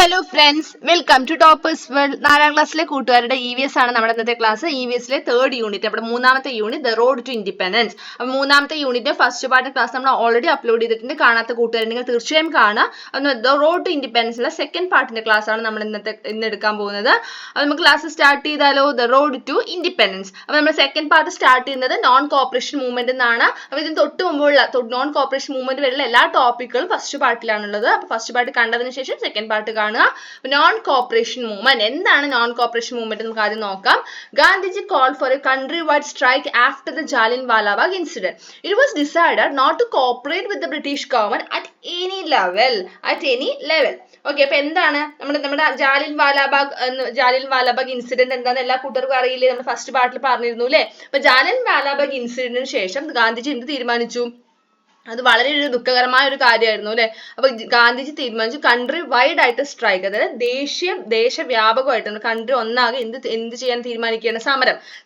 Hello friends, welcome to toppers world. 4ാം ക്ലാസ്സിലെ കൂട്ടുകാരുടെ EVS ആണ് നമ്മുടെ ഇന്നത്തെ ക്ലാസ്. EVSലെ 3rd യൂണിറ്റ്, നമ്മുടെ മൂന്നാമത്തെ unit, the road to independence. അപ്പോൾ മൂന്നാമത്തെ യൂണിറ്റ് ഫസ്റ്റ് പാർട്ട് ക്ലാസ് നമ്മൾ ഓൾറെഡി അപ്ലോഡ് ചെയ്തിട്ടുണ്ട്. കാണാത്ത കൂട്ടുകാരുണ്ടെങ്കിൽ തീർച്ചയായും കാണുക. അന്ന് ദ റോഡ് ടു ഇൻഡിപെൻഡൻസിലെ സെക്കൻഡ് പാർട്ടിന്റെ ക്ലാസ് ആണ് നമ്മൾ ഇന്ന് എടുക്കാൻ പോകുന്നത്. അപ്പോൾ നമുക്ക് ക്ലാസ് സ്റ്റാർട്ട് ചെയ്താലോ? The road to independence. അപ്പോൾ നമ്മൾ സെക്കൻഡ് പാർട്ട് സ്റ്റാർട്ട് ചെയ്യുന്നത് നോൺ കോപ്പറേഷൻ മൂവ്മെന്റ് എന്നാണ്. അപ്പോൾ ഇതിന് തൊട്ട് മുമ്പുള്ള നോൺ കോപ്പറേഷൻ മൂവ്മെന്റ് വരെയുള്ള എല്ലാ ടോപ്പിക്കുകളും ഫസ്റ്റ് പാർട്ടിലാണുള്ളത്. അപ്പോൾ ഫസ്റ്റ് പാർട്ട് കണ്ടതിന് ശേഷം സെക്കൻഡ് പാർട്ട് കാണുക. നോൺ കോപ്പറേഷൻ മൂവ്മെന്റ് എന്താണ്? നോൺ കോപ്പറേഷൻ മൂവ്മെന്റ് നമുക്ക് ആദ്യം നോക്കാം. Gandhiji called for a countrywide strike after the Jallianwala Bagh incident. It was decided not to cooperate with the British government at any level. Okay, അപ്പൊ എന്താണ് നമ്മുടെ Jallianwala bag incident എന്താന്ന് എല്ലാ കൂട്ടർക്കും അറിയില്ലേ? നമ്മൾ ഫസ്റ്റ് പാർട്ടിൽ പറഞ്ഞിരുന്നു അല്ലെ? അപ്പൊ ജാലിയൻവാല ബാഗ് ഇൻസിഡന്റിന് ശേഷം ഗാന്ധിജി എന്ത് തീരുമാനിച്ചു? അത് വളരെ ഒരു ദുഃഖകരമായ ഒരു കാര്യമായിരുന്നു അല്ലെ? അപ്പൊ ഗാന്ധിജി തീരുമാനിച്ചു കൺട്രി വൈഡ് ആയിട്ട് സ്ട്രൈക്ക്, അതായത് ദേശവ്യാപകമായിട്ട് കൺട്രി ഒന്നാകെ എന്ത് ചെയ്യാൻ തീരുമാനിക്കുകയാണ്?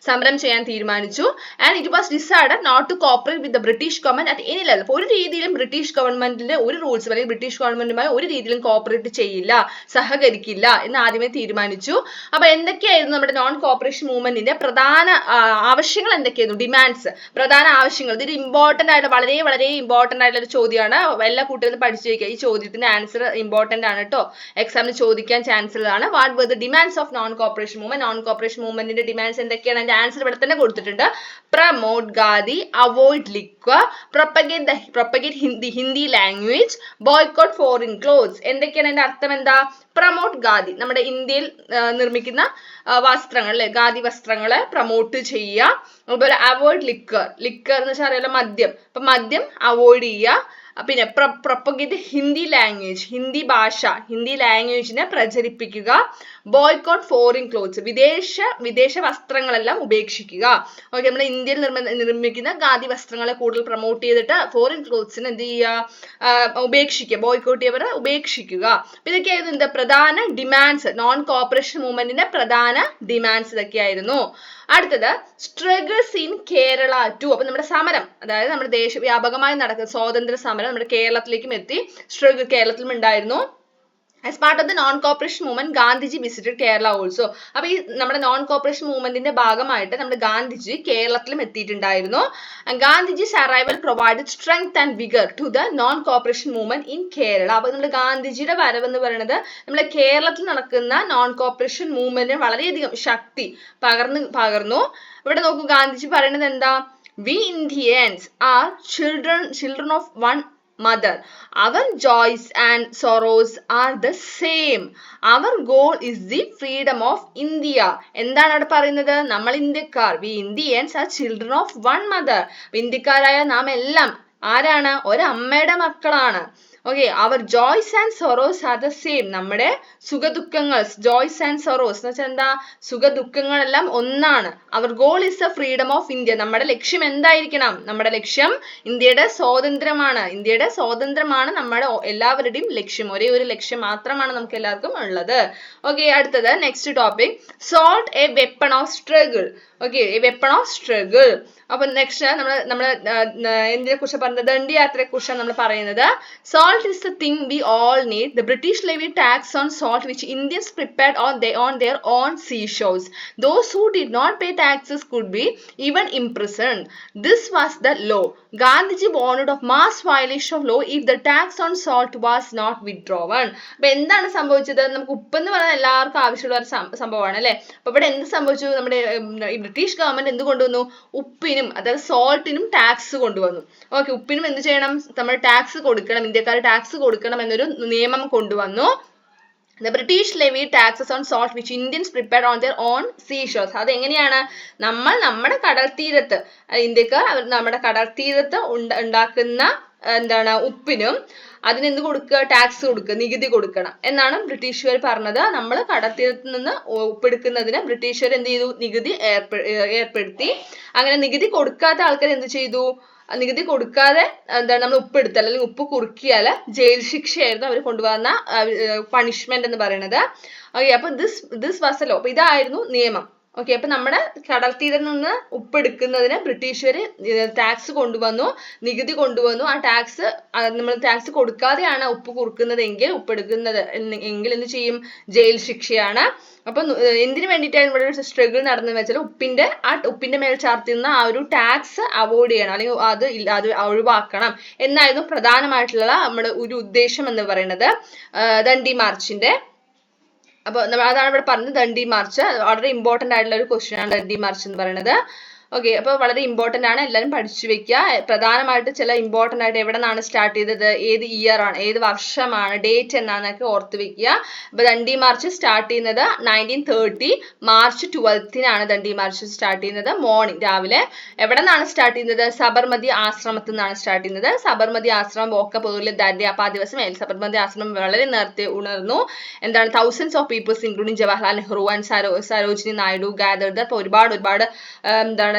സമരം ചെയ്യാൻ തീരുമാനിച്ചു. And it was decided not to cooperate with the British government at any level. ഒരു രീതിയിലും ബ്രിട്ടീഷ് ഗവൺമെന്റിന്റെ ഒരു റൂൾസും അല്ലെങ്കിൽ ബ്രിട്ടീഷ് ഗവൺമെന്റുമായി ഒരു രീതിയിലും കോപ്പറേറ്റ് ചെയ്യില്ല, സഹകരിക്കില്ല എന്ന് ആദ്യമേ തീരുമാനിച്ചു. അപ്പൊ എന്തൊക്കെയായിരുന്നു നമ്മുടെ നോൺ കോപ്പറേഷൻ മൂവ്മെന്റിന്റെ പ്രധാന ആവശ്യങ്ങൾ? എന്തൊക്കെയായിരുന്നു? ഡിമാൻഡ്സ്, പ്രധാന ആവശ്യങ്ങൾ. ഇതൊരു ഇമ്പോർട്ടന്റ് ആയിട്ട് വളരെ ഇമ്പോർട്ടന്റ് ആയിട്ടുള്ള ഒരു ചോദ്യമാണ്. എല്ലാ കൂട്ടുകാരും പഠിച്ചു വയ്ക്കുക. ഈ ചോദ്യത്തിന്റെ ആൻസർ ഇമ്പോർട്ടന്റ് ആണ് കേട്ടോ, എക്സാമിന് ചോദിക്കാൻ ചാൻസ് ഉള്ളതാണ്. What were the demands of non cooperation movement? Non cooperation മൂവ്മെന്റിന്റെ ഡിമാൻഡ്സ് എന്തൊക്കെയാണ്? അതിന്റെ ആൻസർ ഇവിടെ തന്നെ കൊടുത്തിട്ടുണ്ട്. Promote khadi, avoid liquor, propagate Hindi language, boycott foreign clothes. എന്തൊക്കെയാണ് അതിന്റെ അർത്ഥം? എന്താ? പ്രമോട്ട് ഖാദി, നമ്മുടെ ഇന്ത്യയിൽ നിർമ്മിക്കുന്ന വസ്ത്രങ്ങൾ അല്ലെ, ഖാദി വസ്ത്രങ്ങളെ പ്രമോട്ട് ചെയ്യുക. അതുപോലെ അവോയ്ഡ് ലിക്വർ എന്ന് വെച്ചാൽ അറിയാലോ, മദ്യം. അപ്പൊ മദ്യം അവോയ്ഡ് ചെയ്യുക. പിന്നെ പ്രൊപ്പഗേറ്റ് ഹിന്ദി ലാംഗ്വേജ്, ഹിന്ദി ഭാഷ, ഹിന്ദി ലാംഗ്വേജിനെ പ്രചരിപ്പിക്കുക. ബോയ്ക്കോട്ട് ഫോറിൻ ക്ലോത്ത്സ്, വിദേശ വസ്ത്രങ്ങളെല്ലാം ഉപേക്ഷിക്കുക. ഓക്കെ, നമ്മുടെ ഇന്ത്യയിൽ നിർമ്മിക്കുന്ന ഖാദി വസ്ത്രങ്ങളെ കൂടുതൽ പ്രൊമോട്ട് ചെയ്തിട്ട് ഫോറിൻ ക്ലോത്ത്സിന് എന്ത് ചെയ്യുക? ഉപേക്ഷിക്കുക, ബോയ്ക്കോട്ട് ചെയ്യവരെ ഉപേക്ഷിക്കുക. ഇതൊക്കെയായിരുന്നു എന്താ പ്രധാന ഡിമാൻഡ്സ്, നോൺ കോപ്പറേഷൻ മൂവ്മെന്റിന്റെ പ്രധാന ഡിമാൻഡ്സ് ഇതൊക്കെയായിരുന്നു. അടുത്തത് സ്ട്രഗിൾസ് ഇൻ കേരള ടു. അപ്പൊ നമ്മുടെ സമരം, അതായത് നമ്മുടെ ദേശവ്യാപകമായി നടക്കുന്ന സ്വാതന്ത്ര്യ സമരം നമ്മുടെ കേരളത്തിലേക്കും എത്തി. സ്ട്രഗിൾ കേരളത്തിലും ഉണ്ടായിരുന്നു. As part of the non-cooperation movement, Gandhiji visited Kerala also. അപ്പൊ ഈ നമ്മുടെ നോൺ കോപ്പറേഷൻ മൂവ്മെന്റിന്റെ ഭാഗമായിട്ട് നമ്മുടെ ഗാന്ധിജി കേരളത്തിലും എത്തിയിട്ടുണ്ടായിരുന്നു. ഗാന്ധിജി's arrival provided strength and vigor to the non-cooperation movement in Kerala. അപ്പൊ നമ്മുടെ ഗാന്ധിജിയുടെ വരവ് എന്ന് പറയുന്നത് നമ്മുടെ കേരളത്തിൽ നടക്കുന്ന നോൺ കോപ്പറേഷൻ മൂവ്മെന്റിന് വളരെയധികം ശക്തി പകർന്നു. ഇവിടെ നോക്കൂ, ഗാന്ധിജി പറയുന്നത് എന്താ? We Indians are children of one mother. Our joys and sorrows are the same. Our goal is the freedom of India. എന്താണ് അവിടെ പറയുന്നത്? നമ്മൾ ഇന്ത്യക്കാർ, we Indians are children of one mother. ഇന്ത്യക്കാരായ നാം എല്ലാം ആരാണ്? ഒരമ്മയുടെ മക്കളാണ്. ഓക്കെ, അവർ joys and sorrows are the same. നമ്മുടെ സുഖദുഃഖങ്ങൾ, ജോയ്സ് ആൻഡ് സൊറോസ് എന്ന് വെച്ചാൽ എന്താ? സുഖദുഃഖങ്ങളെല്ലാം ഒന്നാണ്. Our goal is the freedom of India. നമ്മുടെ ലക്ഷ്യം എന്തായിരിക്കണം? നമ്മുടെ ലക്ഷ്യം ഇന്ത്യയുടെ സ്വാതന്ത്ര്യമാണ് നമ്മുടെ എല്ലാവരുടെയും ലക്ഷ്യം. ഒരേ ഒരു ലക്ഷ്യം മാത്രമാണ് നമുക്ക് എല്ലാവർക്കും ഉള്ളത്. ഓക്കെ, അടുത്തത് next topic, salt A weapon of struggle. Okay, A weapon of struggle. അപ്പൊ നെക്സ്റ്റ് നമ്മള് എന്തിനെ കുറിച്ച് പറഞ്ഞത്? ദണ്ഡിയാത്രയെ കുറിച്ചാണ് നമ്മൾ പറയുന്നത്. Salt is the thing we all need. The British levied tax on salt which Indians prepared on their own seashores. Those who did not pay taxes could be even imprisoned. This was the law. Gandhiji warned of mass violation of law if the tax on salt was not withdrawn. അപ്പൊ എന്താണ് സംഭവിച്ചത്? നമുക്ക് ഉപ്പെന്ന് പറയുന്നത് എല്ലാവർക്കും ആവശ്യമുള്ള ഒരു സംഭവമാണ് അല്ലെ? അപ്പൊ ഇവിടെ എന്ത് സംഭവിച്ചു? നമ്മുടെ ബ്രിട്ടീഷ് ഗവൺമെന്റ് എന്ത് കൊണ്ടുവന്നു? ഉപ്പിനും, അതായത് സോൾട്ടിനും ടാക്സ് കൊണ്ടുവന്നു. ഓക്കെ, ഉപ്പിനും എന്ത് ചെയ്യണം? നമ്മൾ ടാക്സ് കൊടുക്കണം, ഇന്ത്യക്കാർ ടാക്സ് കൊടുക്കണം എന്നൊരു നിയമം കൊണ്ടുവന്നു. The British levied taxes on salt which Indians prepared on their own seashores. അത് എങ്ങനെയാണ്? നമ്മുടെ കടൽ തീരത്ത്, ഇന്ത്യക്കാർ നമ്മുടെ കടൽ തീരത്ത് ഉണ്ടാക്കുന്ന എന്താണ് ഉപ്പിനും അതിനെന്ത് കൊടുക്കുക? ടാക്സ് കൊടുക്കുക, നികുതി കൊടുക്കണം എന്നാണ് ബ്രിട്ടീഷുകാർ പറഞ്ഞത്. നമ്മൾ കടൽത്തീരത്ത് നിന്ന് ഉപ്പെടുക്കുന്നതിന് ബ്രിട്ടീഷുകാർ എന്ത് ചെയ്തു? നികുതി ഏർപ്പെടുത്തി. അങ്ങനെ നികുതി കൊടുക്കാത്ത ആൾക്കാർ എന്ത് ചെയ്തു? നികുതി കൊടുക്കാതെ എന്താണ് നമ്മൾ ഉപ്പെടുത്താൽ അല്ലെങ്കിൽ ഉപ്പ് കുറുക്കിയാൽ ജയിൽ ശിക്ഷയായിരുന്നു അവർ കൊണ്ടുവന്ന പണിഷ്മെന്റ് എന്ന് പറയുന്നത്. ഓക്കെ, അപ്പൊ ദിസ് വാസ് എ ലോ. അപ്പൊ ഇതായിരുന്നു നിയമം. ഓക്കെ, അപ്പൊ നമ്മുടെ കടൽ തീരത്ത് നിന്ന് ഉപ്പ് എടുക്കുന്നതിന് ബ്രിട്ടീഷുകാർ ടാക്സ് കൊണ്ടുവന്നു, നികുതി കൊണ്ടുവന്നു. ആ ടാക്സ് നമ്മൾ ടാക്സ് കൊടുക്കാതെയാണ് ഉപ്പ് കുറുക്കുന്നതെങ്കിൽ, ഉപ്പ് എടുക്കുന്നത് എങ്കിൽ എന്ത് ചെയ്യും? ജയിൽ ശിക്ഷയാണ്. അപ്പൊ എന്തിനു വേണ്ടിയിട്ടാണ് ഇവിടെ ഒരു സ്ട്രഗിൾ നടന്നതെന്ന് വെച്ചാൽ ഉപ്പിന്റെ മേൽ ചാർത്തുന്ന ആ ഒരു ടാക്സ് അവോയ്ഡ് ചെയ്യണം, അല്ലെങ്കിൽ അത് ഒഴിവാക്കണം എന്നായിരുന്നു പ്രധാനമായിട്ടുള്ള നമ്മുടെ ഒരു ഉദ്ദേശം എന്ന് പറയുന്നത് ദണ്ഡി മാർച്ചിന്റെ. അപ്പൊ അതാണ് ഇവിടെ പറഞ്ഞത് ദണ്ഡി മാർച്ച്. വളരെ ഇമ്പോർട്ടന്റ് ആയിട്ടുള്ള ഒരു ക്വസ്റ്റ്യൻ ആണ് ദണ്ഡി മാർച്ച് എന്ന് പറയുന്നത്. ഓക്കെ, അപ്പൊ വളരെ ഇമ്പോർട്ടന്റ് ആണ്, എല്ലാവരും പഠിച്ചു വെക്കുക. പ്രധാനമായിട്ട് ചില ഇമ്പോർട്ടന്റ് ആയിട്ട് എവിടെ നിന്നാണ് സ്റ്റാർട്ട് ചെയ്തത്, ഏത് ഇയർ ആണ്, ഏത് വർഷമാണ്, ഡേറ്റ് എന്നാന്നൊക്കെ ഓർത്ത് വെക്കുക. അപ്പൊ ദണ്ഡി മാർച്ച് സ്റ്റാർട്ട് ചെയ്യുന്നത് 1930 മാർച്ച് 12 ദണ്ഡി മാർച്ച് സ്റ്റാർട്ട് ചെയ്യുന്നത്. മോർണിംഗ്, രാവിലെ. എവിടെ നിന്നാണ് സ്റ്റാർട്ട് ചെയ്യുന്നത്? സബർമതി ആശ്രമത്തിൽ നിന്നാണ് സ്റ്റാർട്ട് ചെയ്യുന്നത്. സബർമതി ആശ്രമം വോക്കപ്പ് early that day. അപ്പൊ ആ ദിവസം സബർമതി ആശ്രമം വളരെ നേരത്തെ ഉണർന്നു. എന്താണ്? thousands of people including Jawaharlal Nehru and Sarojini Naidu gathered. അപ്പൊ ഒരുപാട് എന്താണ്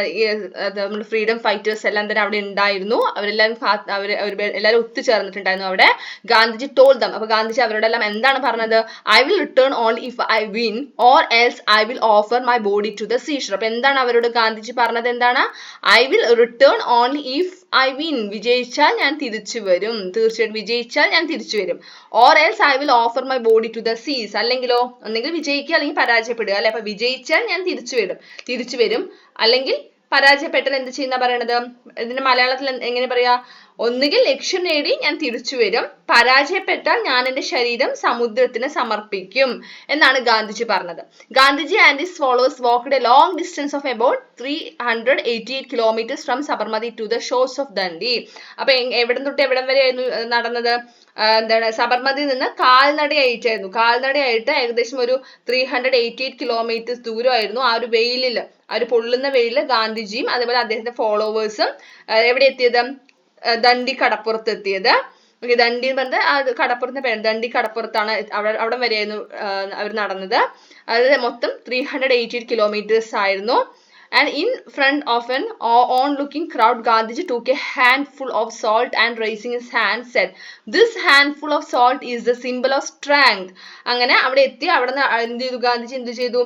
നമ്മുടെ ഫ്രീഡം ഫൈറ്റേഴ്സ് എല്ലാം തന്നെ അവിടെ ഉണ്ടായിരുന്നു. അവരെല്ലാവരും ഒത്തുചേർന്നിട്ടുണ്ടായിരുന്നു അവിടെ. Gandhiji told them. അപ്പൊ ഗാന്ധിജി അവരോടെല്ലാം എന്താണ് പറഞ്ഞത്? I will return only if I win or else I will offer my body to the seashore. അപ്പൊ എന്താണ് അവരോട് ഗാന്ധിജി പറഞ്ഞത്? എന്താണ്? I will return only if I win. വിജയിച്ചാൽ ഞാൻ തിരിച്ചു വരും, തീർച്ചയായിട്ടും വിജയിച്ചാൽ ഞാൻ തിരിച്ചു വരും. Or else I will offer my body to the seas. അല്ലെങ്കിലോ, ഒന്നെങ്കിൽ വിജയിക്കുക അല്ലെങ്കിൽ പരാജയപ്പെടുക അല്ലെ. അപ്പൊ വിജയിച്ചാൽ ഞാൻ തിരിച്ചു വരും, അല്ലെങ്കിൽ പരാജയപ്പെട്ടാൽ എന്ത് ചെയ്യുന്ന പറയണത്? ഇതിന്റെ മലയാളത്തിൽ എങ്ങനെ പറയാ? ഒന്നുകിൽ ലക്ഷ്യം നേടി ഞാൻ തിരിച്ചു വരും, പരാജയപ്പെട്ടാൽ ഞാൻ എന്റെ ശരീരം സമുദ്രത്തിന് സമർപ്പിക്കും എന്നാണ് ഗാന്ധിജി പറഞ്ഞത്. Gandhiji and his followers walked a long distance of about 388 kilometers from Sabarmati to the shores of Dandi. അപ്പൊ എവിടെ തൊട്ട് എവിടം വരെയായിരുന്നു നടന്നത്? എന്താണ്? സബർമതിയിൽ നിന്ന് കാൽനടയായിട്ട് ഏകദേശം ഒരു 388 kilometers ദൂരമായിരുന്നു. ആ ഒരു വെയിലില്, ആ ഒരു പൊള്ളുന്ന വെയിലില് ഗാന്ധിജിയും അതേപോലെ അദ്ദേഹത്തിന്റെ ഫോളോവേഴ്സും എവിടെ എത്തിയത്? ദണ്ഡി കടപ്പുറത്ത് എത്തിയത്. ഓക്കെ, ദണ്ഡി എന്ന് പറഞ്ഞത് ആ കടപ്പുറത്തിന്റെ പേര് ദണ്ഡി കടപ്പുറത്താണ്. അവിടെ വരെയായിരുന്നു അവർ നടന്നത്. അത് മൊത്തം 388 kilometers ആയിരുന്നു. And in front of an on-looking crowd, Gandhiji took a handful of salt and raising his hand said, "This handful of salt is the symbol of strength." അങ്ങനെ അവിടെ എത്തി. അവിടെ എന്ത് ചെയ്തു? ഗാന്ധിജി എന്ത് ചെയ്തു?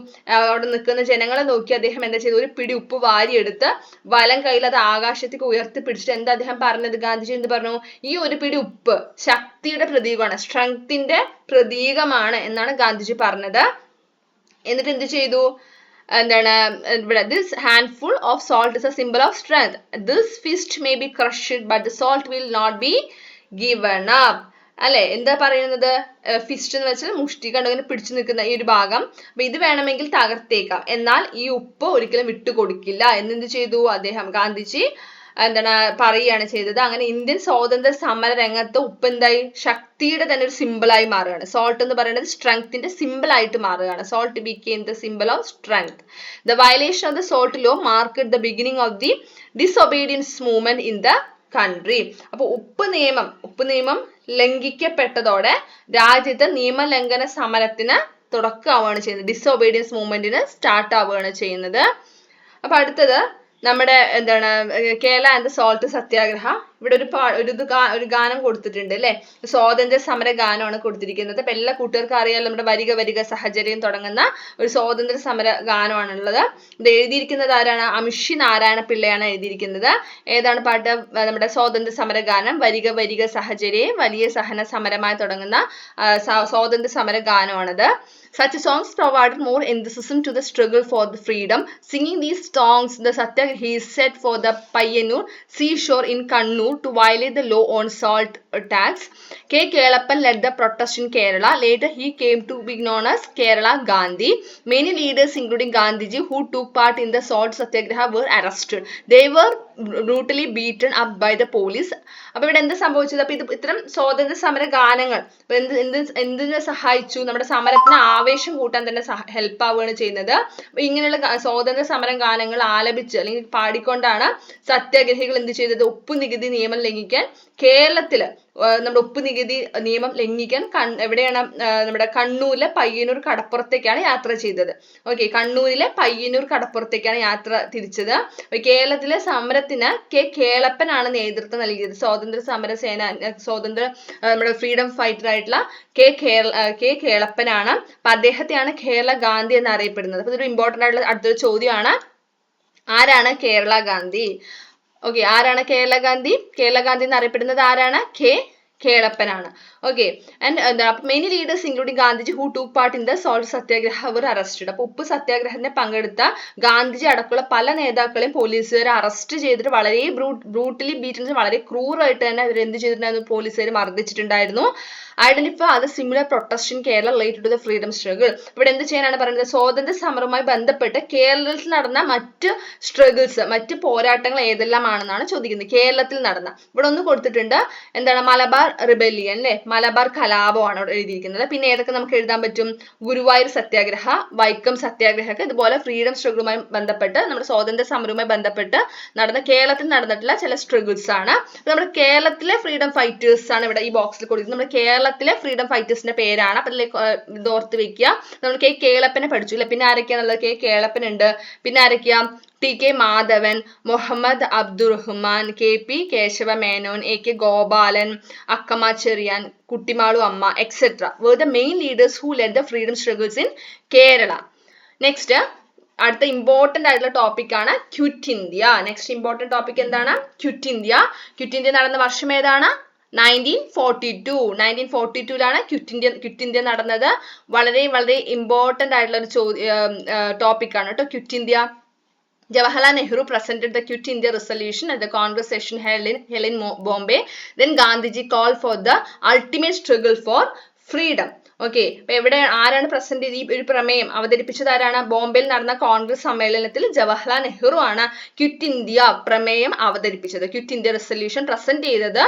അവിടെ നിൽക്കുന്ന ജനങ്ങളെ നോക്കി അദ്ദേഹം എന്താ ചെയ്തു? ഒരു പിടി ഉപ്പ് വാരിയെടുത്ത് വലം കയ്യിൽ അത് ആകാശത്തേക്ക് ഉയർത്തിപ്പിടിച്ചിട്ട് എന്താ അദ്ദേഹം പറഞ്ഞത്? ഗാന്ധിജി എന്ത് പറഞ്ഞു? ഈ ഒരു പിടി ഉപ്പ് ശക്തിയുടെ പ്രതീകമാണ്, സ്ട്രെങ്ത്തിന്റെ പ്രതീകമാണ് എന്നാണ് ഗാന്ധിജി പറഞ്ഞത്. എന്നിട്ട് എന്ത് ചെയ്തു? എന്താണ് ഇവിടെ? This handful of salt is a symbol of strength. This fist may be crushed, but the salt will not be given up. അല്ലെ, എന്താ പറയുന്നത്? ഫിസ്റ്റ് എന്ന് വെച്ചാൽ മുഷ്ടി, കണ്ടങ്ങനെ പിടിച്ചു നിൽക്കുന്ന ഈ ഒരു ഭാഗം. അപ്പൊ ഇത് വേണമെങ്കിൽ തകർത്തേക്കാം, എന്നാൽ ഈ ഉപ്പ് ഒരിക്കലും വിട്ടുകൊടുക്കില്ല എന്നെന്ത് ചെയ്തു? ഗാന്ധിജി എന്താണ് പറയുകയാണ് ചെയ്തത്. അങ്ങനെ ഇന്ത്യൻ സ്വാതന്ത്ര്യ സമര രംഗത്ത് ഉപ്പ് എന്തായി? ശക്തിയുടെ തന്നെ ഒരു സിമ്പിളായി മാറുകയാണ്. സോൾട്ട് എന്ന് പറയുന്നത് സ്ട്രെങ്ത്തിന്റെ സിമ്പിൾ ആയിട്ട് മാറുകയാണ്. Salt became the symbol of strength. The violation of the salt law marked the beginning of the disobedience movement in the country. അപ്പൊ ഉപ്പ് നിയമം ലംഘിക്കപ്പെട്ടതോടെ രാജ്യത്ത് നിയമലംഘന സമരത്തിന് തുടക്കമാവുകയാണ് ചെയ്യുന്നത്. ഡിസൊബീഡിയൻസ് മൂവ്മെന്റിന് സ്റ്റാർട്ട് ആവുകയാണ് ചെയ്യുന്നത്. അപ്പൊ അടുത്തത് നമ്മുടെ എന്താണ്? കേരള ആൻഡ് സോൾട്ട് സത്യാഗ്രഹ. ഇവിടെ ഒരു ഗാനം കൊടുത്തിട്ടുണ്ട് അല്ലെ, സ്വാതന്ത്ര്യ സമര ഗാനമാണ് കൊടുത്തിരിക്കുന്നത്. അപ്പൊ എല്ലാ കൂട്ടുകാർക്കും അറിയാലോ, നമ്മുടെ വരിക വരിക സഹചര്യം തുടങ്ങുന്ന ഒരു സ്വാതന്ത്ര്യ സമര ഗാനമാണുള്ളത്. ഇത് എഴുതിയിരിക്കുന്നത് ആരാണ്? അമിഷി നാരായണ പിള്ളയാണ് എഴുതിയിരിക്കുന്നത്. ഏതാണ് പാട്ട്? നമ്മുടെ സ്വാതന്ത്ര്യ സമര ഗാനം വരിക വരിക സഹചര്യം വലിയ സഹന സമരമായി തുടങ്ങുന്ന സ്വാതന്ത്ര്യ സമര ഗാനമാണത്. Such songs provided more enthusiasm to the struggle for the freedom. Singing these songs, the Satyagrahis set for the Payyanur seashore in Kannur to violate the law on salt tax. K. Kelappan led the protest in Kerala. Later, he came to be known as Kerala Gandhi. Many leaders, including Gandhiji, who took part in the salt satyagraha, were arrested. They were brutally beaten up by the police. അപ്പൊ ഇവിടെ എന്ത് സംഭവിച്ചത്? അപ്പൊ ഇത്തരം സ്വാതന്ത്ര്യ സമര ഗാനങ്ങൾ എന്തിനെ സഹായിച്ചു? നമ്മുടെ സമരത്തിന് ആവേശം കൂട്ടാൻ തന്നെ ഹെൽപ്പ് ആവുകയാണ് ചെയ്യുന്നത്. അപ്പൊ ഇങ്ങനെയുള്ള സ്വാതന്ത്ര്യ സമര ഗാനങ്ങൾ ആലപിച്ച് അല്ലെങ്കിൽ പാടിക്കൊണ്ടാണ് സത്യാഗ്രഹികൾ എന്ത് ചെയ്തത്? ഉപ്പ് നികുതി നിയമം ലംഘിക്കാൻ കേരളത്തില് നമ്മുടെ ഉപ്പ് നികുതി നിയമം ലംഘിക്കാൻ എവിടെയാണ് നമ്മുടെ കണ്ണൂരിലെ പയ്യന്നൂർ കടപ്പുറത്തേക്കാണ് യാത്ര ചെയ്തത്. ഓക്കെ, കണ്ണൂരിലെ പയ്യന്നൂർ കടപ്പുറത്തേക്കാണ് യാത്ര തിരിച്ചത്. കേരളത്തിലെ സമരത്തിന് കേളപ്പനാണ് നേതൃത്വം നൽകിയത്. നമ്മുടെ ഫ്രീഡം ഫൈറ്റർ ആയിട്ടുള്ള കേളപ്പനാണ്. അപ്പൊ അദ്ദേഹത്തെയാണ് കേരള ഗാന്ധി എന്ന് അറിയപ്പെടുന്നത്. അപ്പൊ ഇതൊരു ഇമ്പോർട്ടന്റ് ആയിട്ടുള്ള അടുത്തൊരു ചോദ്യമാണ്, ആരാണ് കേരള ഗാന്ധി? ഓക്കെ, ആരാണ് കേരള ഗാന്ധി? കേരള ഗാന്ധി എന്ന് അറിയപ്പെടുന്നത് ആരാണ്? കേളപ്പനാണ്. Okay, and many leaders including Gandhiji who took part in the salt satyagraha were arrested. അപ്പൊ ഉപ്പ് സത്യാഗ്രഹത്തിന് പങ്കെടുത്ത ഗാന്ധിജി അടക്കമുള്ള പല നേതാക്കളെയും പോലീസുകാർ അറസ്റ്റ് ചെയ്തിട്ട് വളരെ ബ്രൂട്ടലി ബീറ്റ്, വളരെ ക്രൂറായിട്ട് തന്നെ അവർ എന്ത് ചെയ്തിട്ടുണ്ടായിരുന്നു? പോലീസുകാർ മർദ്ദിച്ചിട്ടുണ്ടായിരുന്നു. Identify a similar protest in Kerala related to the freedom struggle. ഇവിടെ എന്ത് ചെയ്യാനാണ് പറയുന്നത്? സ്വാതന്ത്ര്യ സമരവുമായി ബന്ധപ്പെട്ട് കേരളത്തിൽ നടന്ന മറ്റ് സ്ട്രഗിൾസ്, മറ്റ് പോരാട്ടങ്ങൾ ഏതെല്ലാമാണെന്നാണ് ചോദിക്കുന്നത്. കേരളത്തിൽ നടന്ന, ഇവിടെ ഒന്ന് കൊടുത്തിട്ടുണ്ട്, എന്താണ്? മലബാർ റിബല്ലിയൻ അല്ലെ, മലബാർ കലാപമാണ് ഇവിടെ എഴുതിയിരിക്കുന്നത്. പിന്നെ ഏതൊക്കെ നമുക്ക് എഴുതാൻ പറ്റും? ഗുരുവായൂർ സത്യാഗ്രഹ, വൈക്കം സത്യാഗ്രഹ, ഇതുപോലെ ഫ്രീഡം സ്ട്രഗിളുമായി ബന്ധപ്പെട്ട്, നമ്മുടെ സ്വാതന്ത്ര്യ സമരവുമായി ബന്ധപ്പെട്ട് കേരളത്തിൽ നടന്നിട്ടുള്ള ചില സ്ട്രഗിൾസ് ആണ്. നമ്മുടെ കേരളത്തിലെ ഫ്രീഡം ഫൈറ്റേഴ്സ് ആണ് ഇവിടെ ഈ ബോക്സിൽ കൊടുക്കുന്നത്. നമ്മുടെ കേരളത്തിലെ ഫ്രീഡം ഫൈറ്റേഴ്സിന്റെ പേരാണ്. അപ്പൊ ഇത് ഓർത്ത് വെക്കുക. നമ്മൾ കേളപ്പനെ പഠിച്ചു അല്ലെ. പിന്നെ ആരൊക്കെയാണുള്ളത്? കേളപ്പൻ ഉണ്ട്. പിന്നെ ആരൊക്കെയാ? T K. Madhavan, Muhammad Abdurahman, K P. Kesava Menon, A K. Gopalan, Akkamma Cherian, Kuttimalu Amma etcetera were the main leaders who led the freedom struggles in Kerala. Next അടുത്ത ഇമ്പോർട്ടന്റ് ആയിട്ടുള്ള ടോപ്പിക് ആണ് quit India. Next important topic എന്താണ്? Quit India. ക്വിറ്റ് ഇന്ത്യ നടന്ന വർഷം ഏതാണ്? 1942. 1942ലാണ് ക്വിറ്റ് ഇന്ത്യ നടന്നത്. വളരെ വളരെ ഇമ്പോർട്ടന്റ് ആയിട്ടുള്ള ഒരു ടോപ്പിക് ആണ് കേട്ടോ quit India. Jawaharlal Nehru presented the Quit India resolution at the Congress session held in Bombay. Then Gandhiji called for the ultimate struggle for freedom. Okay, അപ്പൊ എവിടെ ആരാണ് പ്രസന്റ് ചെയ്ത് ഈ ഒരു പ്രമേയം അവതരിപ്പിച്ചത്? ആരാണ്? ബോംബെയിൽ നടന്ന കോൺഗ്രസ് സമ്മേളനത്തിൽ ജവഹർലാൽ നെഹ്റു ആണ് ക്വിറ്റ് ഇന്ത്യ പ്രമേയം അവതരിപ്പിച്ചത്. ക്വിറ്റ് ഇന്ത്യ റെസൊല്യൂഷൻ പ്രസന്റ് ചെയ്തത്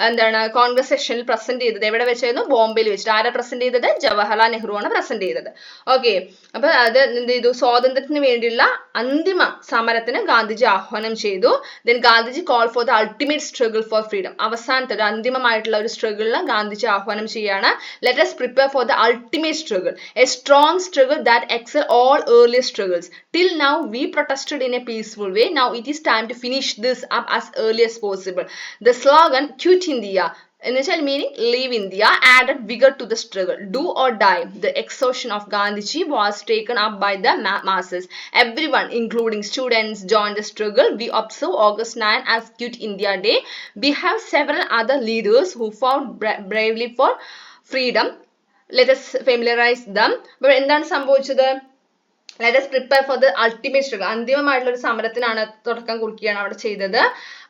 എന്താണ്? കോൺഗ്രസ് സെഷനിൽ പ്രസന്റ് ചെയ്തത് എവിടെ വെച്ചായിരുന്നു? ബോംബെയിൽ വെച്ചിട്ട്. ആരാ പ്രസന്റ് ചെയ്തത്? ജവഹർലാൽ നെഹ്റു ആണ് പ്രസന്റ് ചെയ്തത്. ഓക്കെ, അപ്പൊ അത് എന്ത് ചെയ്തു? സ്വാതന്ത്ര്യത്തിന് വേണ്ടിയുള്ള അന്തിമ സമരത്തിന് ഗാന്ധിജി ആഹ്വാനം ചെയ്തു. Then Gandhiji call for the ultimate struggle for freedom. അവസാനത്തെ ഒരു അന്തിമമായിട്ടുള്ള ഒരു സ്ട്രഗിളിന് ഗാന്ധിജി ആഹ്വാനം ചെയ്യാണ്. Let us prepare for the ultimate struggle, a strong struggle that excel all earlier struggles. Till now we protested in a peaceful way. Now it is time to finish this up as early as possible. The slogan Quit India, initial meaning leave India, added vigor to the struggle. Do or die. The exhaustion of Gandhiji was taken up by the masses. Everyone, including students, joined the struggle. We observe August 9 as Quit India Day. We have several other leaders who fought bravely for freedom. Let us familiarize them. അപ്പോൾ എന്താണ് സംഭവിച്ചത്? Let us prepare for the ultimate struggle. അന്തിമമായിട്ടുള്ള ഒരു സമരത്തിനാണ് തുടക്കം കുറിക്കുകയാണ് അവിടെ ചെയ്തത്.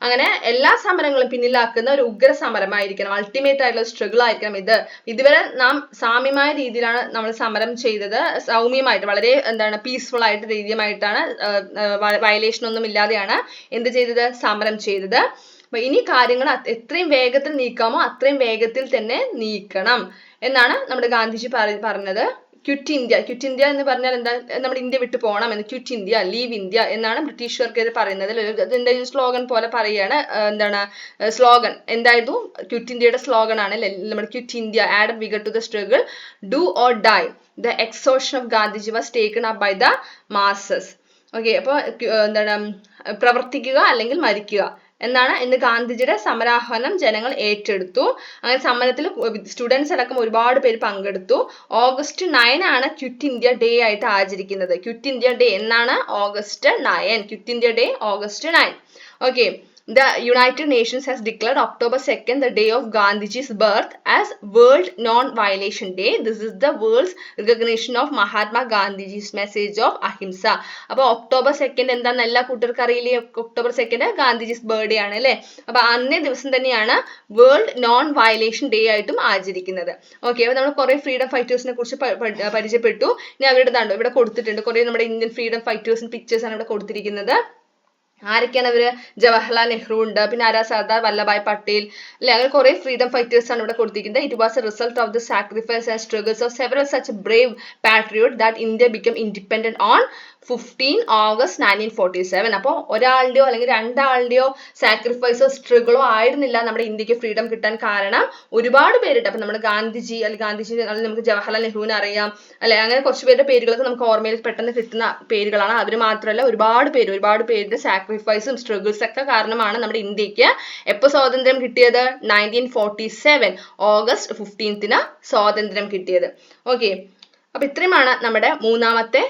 അങ്ങനെ എല്ലാ സമരങ്ങളും പിന്നിലാക്കുന്ന ഒരു ഉഗ്ര സമരമായിരിക്കണം, അൾട്ടിമേറ്റ് ആയിട്ടുള്ള സ്ട്രഗിൾ ആയിരിക്കണം ഇത്. ഇതുവരെ നാം സാമ്യമായ രീതിയിലാണ് നമ്മൾ സമരം ചെയ്തത്, സൗമ്യമായിട്ട് വളരെ എന്താണ് പീസ്ഫുൾ ആയിട്ട് രീതിയുമായിട്ടാണ്, വയലേഷൻ ഒന്നും ഇല്ലാതെയാണ് എന്ത് ചെയ്തത്? സമരം ചെയ്തത്. അപ്പൊ ഇനി കാര്യങ്ങൾ എത്രയും വേഗത്തിൽ നീക്കാമോ അത്രയും വേഗത്തിൽ തന്നെ നീക്കണം എന്നാണ് നമ്മുടെ ഗാന്ധിജി പറഞ്ഞത്. ക്വിറ്റ് ഇന്ത്യ എന്ന് പറഞ്ഞാൽ എന്താ? നമ്മുടെ ഇന്ത്യ വിട്ടു പോകണം എന്ന്. ക്വിറ്റ് ഇന്ത്യ, ലീവ് ഇന്ത്യ എന്നാണ് ബ്രിട്ടീഷുകാർക്ക് പറയുന്നത്. ഇതിന്റെ സ്ലോഗൻ പോലെ പറയുകയാണ്. എന്താണ് സ്ലോഗൻ? എന്തായിരുന്നു? ക്വിറ്റ് ഇന്ത്യയുടെ സ്ലോഗൻ ആണ് അല്ലെ നമ്മുടെ quit India, add vigour to the struggle, do or die. The exhortation of Gandhiji was taken up by the masses. Okay, അപ്പൊ എന്താണ്? പ്രവർത്തിക്കുക അല്ലെങ്കിൽ മരിക്കുക എന്നാണ് ഇന്ന് ഗാന്ധിജിയുടെ സമരാഹ്വാനം ജനങ്ങൾ ഏറ്റെടുത്തു. അങ്ങനെ സമരത്തിൽ സ്റ്റുഡൻസ് അടക്കം ഒരുപാട് പേര് പങ്കെടുത്തു. ഓഗസ്റ്റ് 9 ആണ് ക്വിറ്റ് ഇന്ത്യ ഡേ ആയിട്ട് ആചരിക്കുന്നത്. ക്വിറ്റ് ഇന്ത്യ ഡേ എന്നാണ്? August 9. Quit India day August 9. Okay, the United Nations has declared October 2nd the day of Gandhiji's birth as World Non-Violation Day. This is the world's recognition of Mahatma Gandhiji's message of ahimsa. അപ്പോൾ October 2nd എന്താന്ന് എല്ലാ കൂട്ടർക്കും അറിയില്ലേ? October 2nd ഗാന്ധിജിസ് birthday ആണ് അല്ലേ? അപ്പൊ അന്നേ ദിവസം തന്നെയാണ് വേൾഡ് നോൺ വയലേഷൻ ഡേ ആയിട്ടും ആചരിക്കുന്നത്. ഓക്കെ, അപ്പൊ നമ്മൾ കുറെ ഫ്രീഡം ഫൈറ്റേഴ്സിനെ കുറിച്ച് പരിചയപ്പെട്ടു. ഇനി അവരുടെ ഇവിടെ കൊടുത്തിട്ടുണ്ട് കുറെ നമ്മുടെ ഇന്ത്യൻ ഫ്രീഡം ഫൈറ്റേഴ്സിന്റെ പിക്ചേഴ്സ് ആണ് ഇവിടെ കൊടുത്തിരിക്കുന്നത്. ആരൊക്കെയാണ് അവര്? ജവഹർലാൽ നെഹ്റു ഉണ്ട്, പിന്നെ ആരാ? സർദാർ വല്ലഭായ് പട്ടേൽ അല്ലെ, അങ്ങനെ കുറെ ഫ്രീഡം ഫൈറ്റേഴ്സ് ആണ് ഇവിടെ കൊടുത്തിരിക്കുന്നത്. It was A result of the sacrifice and struggles of several such Brave patriot that India become independent on 15 August 1947. അപ്പോൾ ഒരാളുടെയോ അല്ലെങ്കിൽ രണ്ടാളുടെയോ സാക്രിഫൈസോ സ്ട്രഗിളോ ആയിരുന്നില്ല നമ്മുടെ ഇന്ത്യക്ക് ഫ്രീഡം കിട്ടാൻ കാരണം. ഒരുപാട് പേരുണ്ട്. അപ്പൊ നമ്മുടെ ഗാന്ധിജി അല്ലെങ്കിൽ നമുക്ക് ജവഹർലാൽ നെഹ്റുവിനെ അറിയാം അല്ലെ, അങ്ങനെ കുറച്ച് പേരുടെ പേരുകളൊക്കെ നമുക്ക് ഓർമ്മയിൽ പെട്ടെന്ന് കിട്ടുന്ന പേരുകളാണ്. അവർ മാത്രമല്ല ഒരുപാട് പേരുടെ സാക്രിഫൈസും സ്ട്രഗിൾസ് ഒക്കെ കാരണമാണ് നമ്മുടെ ഇന്ത്യക്ക് എപ്പോൾ സ്വാതന്ത്ര്യം കിട്ടിയത്? 1947 August 15th സ്വാതന്ത്ര്യം കിട്ടിയത്. ഓക്കെ, അപ്പൊ ഇത്രയുമാണ് നമ്മുടെ മൂന്നാമത്തെ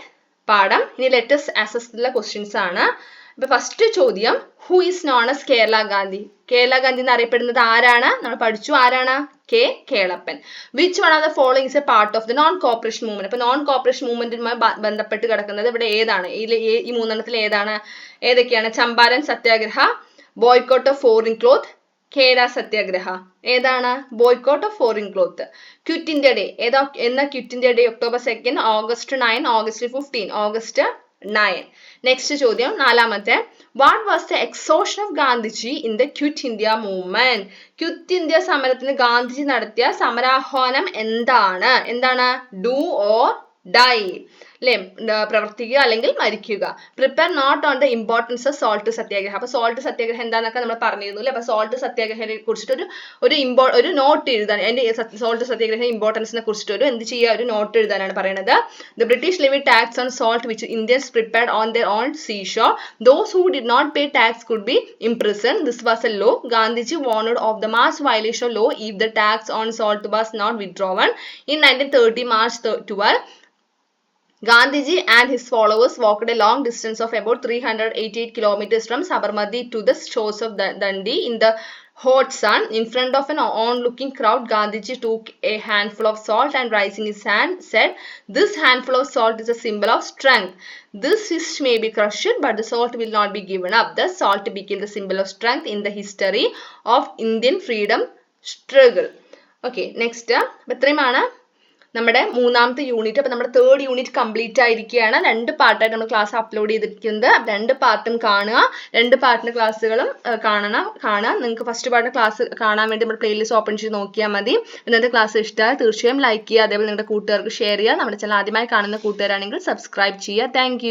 പാഠം. ഇനി ലെറ്റസ് അസസ് ക്വസ്റ്റ്യൻസ് ആണ്. അപ്പൊ ഫസ്റ്റ് ചോദ്യം, who is known as Kerala Gandhi? Kerala Gandhi എന്ന് അറിയപ്പെടുന്നത് ആരാണ്? നമ്മൾ പഠിച്ചു, ആരാണ്? K Kelappan. Which one of the following is a part of the non cooperation movement? അപ്പൊ നോൺ കോപ്പറേഷൻ മൂവ്മെന്റുമായി ബന്ധപ്പെട്ട് കിടക്കുന്നത് ഇവിടെ ഏതാണ്? ഈ മൂന്നെണ്ണത്തിൽ ഏതാണ്? ഏതൊക്കെയാണ്? Champaran satyagraha, boycott of foreign cloth, Kheda satyagraha. ഏതാണ്? Boycott of foreign cloth. Quit India day എന്ന quit India day October 2, August 9, August 15, August 9. Next ചോദ്യം, നാലാമത്തെ, what was the exhortation of Gandhiji in the quit India movement? Quit India സമരത്തിന് ഗാന്ധിജി നടത്തിയ സമരാഹ്വാനം എന്താണ്? Do or dye അല്ലെ, പ്രവർത്തിക്കുക അല്ലെങ്കിൽ മരിക്കുക. Prepare note on the importance of salt satyagraha. അപ്പൊ സോൾട്ട് സത്യാഗ്രഹം എന്താന്നൊക്കെ നമ്മൾ പറഞ്ഞിരുന്നു അല്ലെ. അപ്പൊ സോൾട്ട് സത്യാഗ്രഹത്തെ കുറിച്ചിട്ട് ഒരു നോട്ട് എഴുതാൻ, അതിന്റെ സോൾട്ട് സത്യാഗ്രഹ ഇമ്പോർട്ടൻസിനെ കുറിച്ചിട്ട് എന്ത് ചെയ്യുക, ഒരു നോട്ട് എഴുതാനാണ് പറയുന്നത്. ദ ബ്രിട്ടീഷ് ലെവിed tax on salt which Indians prepared on their own seashore. Those who did not pay tax could be imprisoned. This was a law. Gandhiji warned of the mass violation of law if the tax on salt was not withdrawn. In 1930 March 12, Gandhiji and his followers walked a long distance of about 388 kilometers from Sabarmati to the shores of Dundee in the hot sun. In front of an onlooking crowd, Gandhiji took a handful of salt and raising his hand said, "This handful of salt is a symbol of strength. This fish may be crushed, but the salt will not be given up." Thus, salt became the symbol of strength in the history of Indian freedom struggle. Okay, next. ഇത്രയുമാണ് നമ്മുടെ മൂന്നാമത്തെ unit. അപ്പൊ നമ്മുടെ third unit complete ആയിരിക്കുകയാണ്. 2 പാർട്ടായിട്ട് നമ്മൾ class upload ചെയ്തിരിക്കുന്നത്. 2 പാർട്ടും കാണുക. 2 പാർട്ടിന്റെ ക്ലാസ്സുകളും കാണുക. നിങ്ങൾക്ക് ഫസ്റ്റ് പാർട്ട് ക്ലാസ് കാണാൻ വേണ്ടി നമ്മുടെ പ്ലേലിസ്റ്റ് ഓപ്പൺ ചെയ്ത് നോക്കിയാൽ മതി. ഇന്നത്തെ ക്ലാസ് ഇഷ്ടമായി തീർച്ചയായും ലൈക്ക് ചെയ്യുക, അതേപോലെ നിങ്ങളുടെ കൂട്ടുകാർക്ക് ഷെയർ ചെയ്യുക. നമ്മുടെ ചാനൽ ആദ്യമായി കാണുന്ന കൂട്ടുകാരാണെങ്കിൽ സബ്സ്ക്രൈബ് ചെയ്യുക. താങ്ക്